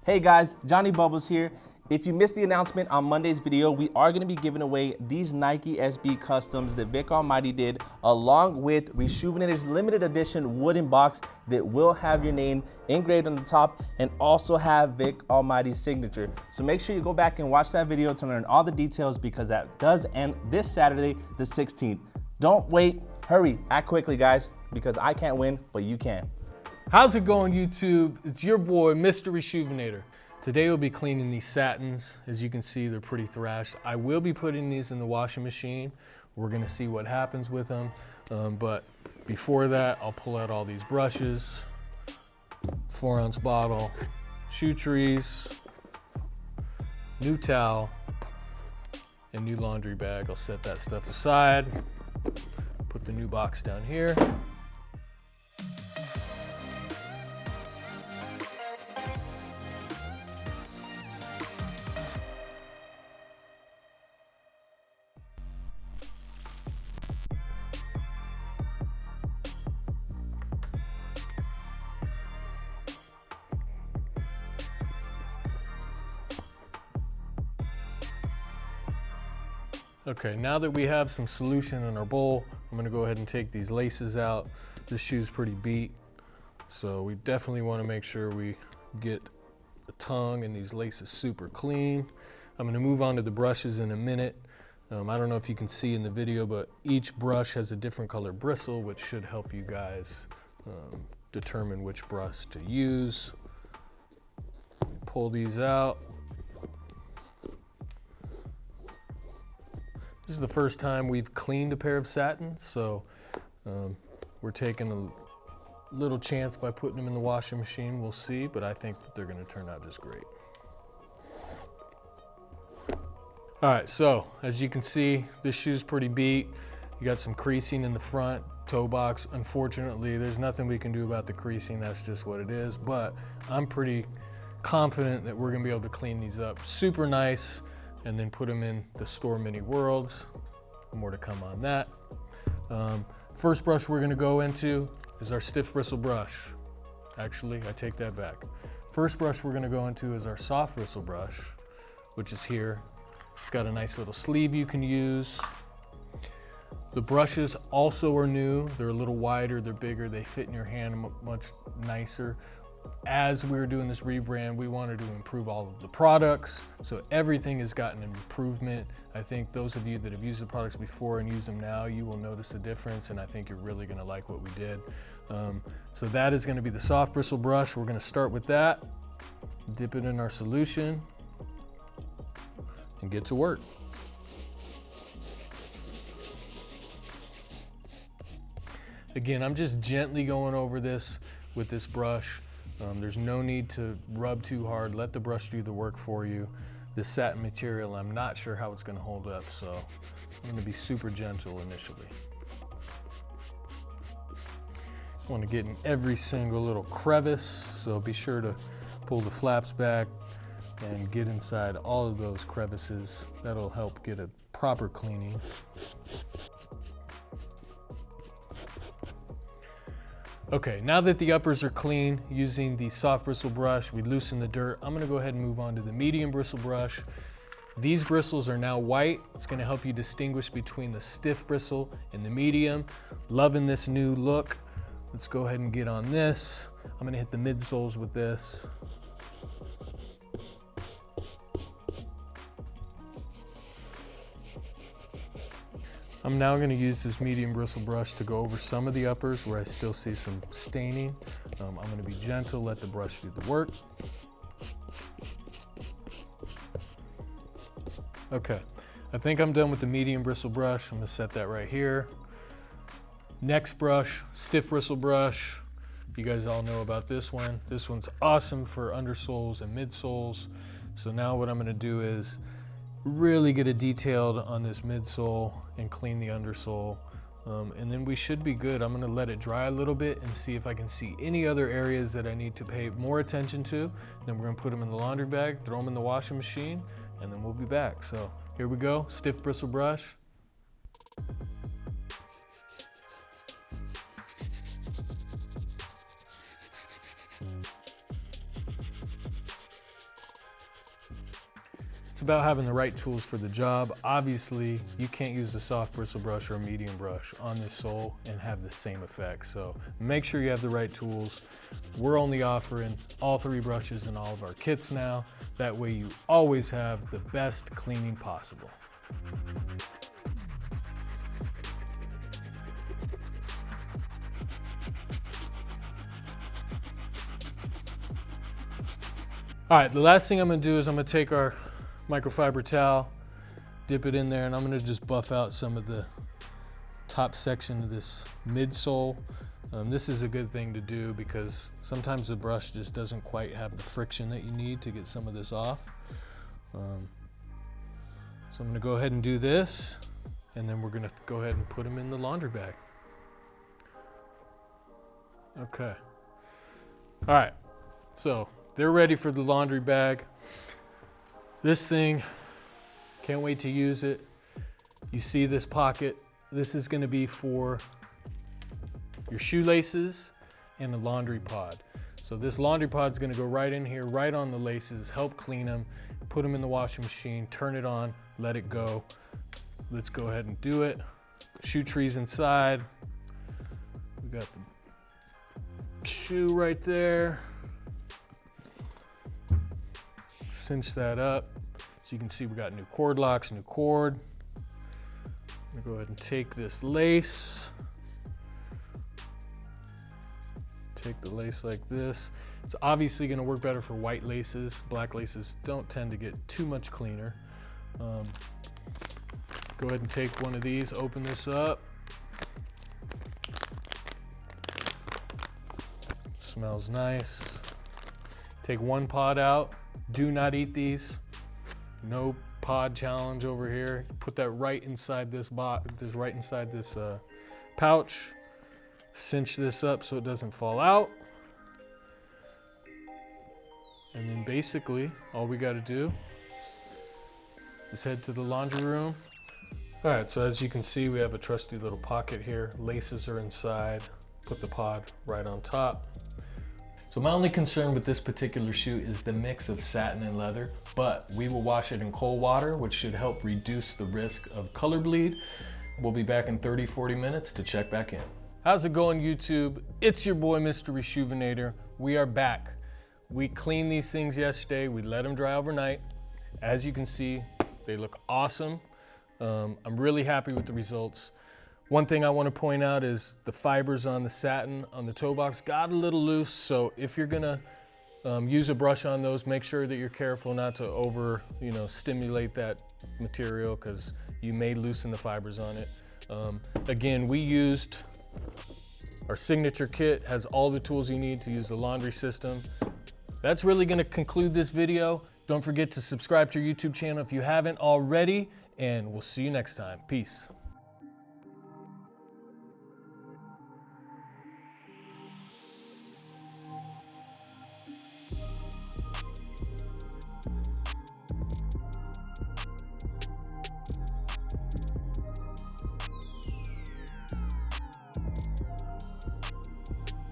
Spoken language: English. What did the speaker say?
Hey guys, Johnny Bubbles here. If you missed the announcement on Monday's video, we are going to be giving away these Nike SB Customs that Vic Almighty did, along with Reshoevn8r's limited edition wooden box that will have your name engraved on the top and also have Vic Almighty's signature. So make sure you go back and watch that video to learn all the details, because that does end this Saturday, the 16th. Don't wait, hurry, act quickly guys, because I can't win, but you can. How's it going, YouTube? It's your boy, Mr. Reshoevn8r. Today we'll be cleaning these satins. As you can see, they're pretty thrashed. I will be putting these in the washing machine. We're gonna see what happens with them. But before that, I'll pull out all these brushes, 4-ounce bottle, shoe trees, new towel, and new laundry bag. I'll set that stuff aside. Put the new box down here. Okay, now that we have some solution in our bowl, I'm gonna go ahead and take these laces out. This shoe's pretty beat, so we definitely wanna make sure we get the tongue and these laces super clean. I'm gonna move on to the brushes in a minute. I don't know if you can see in the video, but each brush has a different color bristle, which should help you guys determine which brush to use. Pull these out. This is the first time we've cleaned a pair of satins, so we're taking a little chance by putting them in the washing machine. We'll see, but I think that they're gonna turn out just great. All right, so as you can see, this shoe's pretty beat. You got some creasing in the front toe box. Unfortunately, there's nothing we can do about the creasing. That's just what it is, but I'm pretty confident that we're gonna be able to clean these up super nice and then put them in the store mini worlds. More to come on that. First brush we're gonna go into is our stiff bristle brush. Actually, I take that back. First brush we're gonna go into is our soft bristle brush, which is here. It's got a nice little sleeve you can use. The brushes also are new. They're a little wider, they're bigger, they fit in your hand much nicer. As we were doing this rebrand, we wanted to improve all of the products, so everything has gotten an improvement. I think those of you that have used the products before and use them now, you will notice a difference, and I think you're really gonna like what we did. So that is gonna be the soft bristle brush. We're gonna start with that, dip it in our solution, and get to work. Again, I'm just gently going over this with this brush. There's no need to rub too hard. Let the brush do the work for you. This satin material, I'm not sure how it's gonna hold up, so I'm gonna be super gentle initially. I wanna get in every single little crevice, so be sure to pull the flaps back and get inside all of those crevices. That'll help get a proper cleaning. Okay, now that the uppers are clean, using the soft bristle brush, we loosen the dirt. I'm gonna go ahead and move on to the medium bristle brush. These bristles are now white. It's gonna help you distinguish between the stiff bristle and the medium. Loving this new look. Let's go ahead and get on this. I'm gonna hit the midsoles with this. I'm now going to use this medium bristle brush to go over some of the uppers where I still see some staining. I'm going to be gentle, let the brush do the work. Okay, I think I'm done with the medium bristle brush. I'm going to set that right here. Next brush, stiff bristle brush. You guys all know about this one. This one's awesome for undersoles and midsoles. So now what I'm going to do is really get it detailed on this midsole and clean the undersole, and then we should be good. I'm gonna let it dry a little bit and see if I can see any other areas that I need to pay more attention to. Then we're gonna put them in the laundry bag, throw them in the washing machine, and then we'll be back. So here we go, stiff bristle brush. It's about having the right tools for the job. Obviously, you can't use a soft bristle brush or a medium brush on this sole and have the same effect. So make sure you have the right tools. We're only offering all 3 brushes in all of our kits now. That way you always have the best cleaning possible. All right, the last thing I'm gonna do is I'm gonna take our microfiber towel, dip it in there, and I'm gonna just buff out some of the top section of this midsole. This is a good thing to do because sometimes the brush just doesn't quite have the friction that you need to get some of this off. So I'm gonna go ahead and do this, and then we're gonna go ahead and put them in the laundry bag. Okay. All right, so they're ready for the laundry bag. This thing, can't wait to use it. You see this pocket? This is gonna be for your shoelaces and the laundry pod. So this laundry pod is gonna go right in here, right on the laces, help clean them, put them in the washing machine, turn it on, let it go. Let's go ahead and do it. Shoe trees inside. We got the shoe right there. Cinch that up. So you can see we got new cord locks, new cord. I'm gonna go ahead and take this lace. Take the lace like this. It's obviously gonna work better for white laces. Black laces don't tend to get too much cleaner. Go ahead and take one of these, open this up. Smells nice. Take one pod out. Do not eat these. No pod challenge over here. Put that right inside this pouch. Cinch this up so it doesn't fall out. And then basically all we got to do is head to the laundry room. All right, so as you can see, we have a trusty little pocket here. Laces are inside. Put the pod right on top. So my only concern with this particular shoe is the mix of satin and leather, but we will wash it in cold water, which should help reduce the risk of color bleed. We'll be back in 30-40 minutes to check back in. How's it going, YouTube? It's your boy, Mr. Reshoevn8r. We are back. We cleaned these things yesterday. We let them dry overnight. As you can see, they look awesome. I'm really happy with the results. One thing I want to point out is the fibers on the satin on the toe box got a little loose, so if you're gonna use a brush on those, make sure that you're careful not to over, stimulate that material because you may loosen the fibers on it. Again, we used our signature kit, has all the tools you need to use the laundry system. That's really gonna conclude this video. Don't forget to subscribe to our YouTube channel if you haven't already, and we'll see you next time. Peace.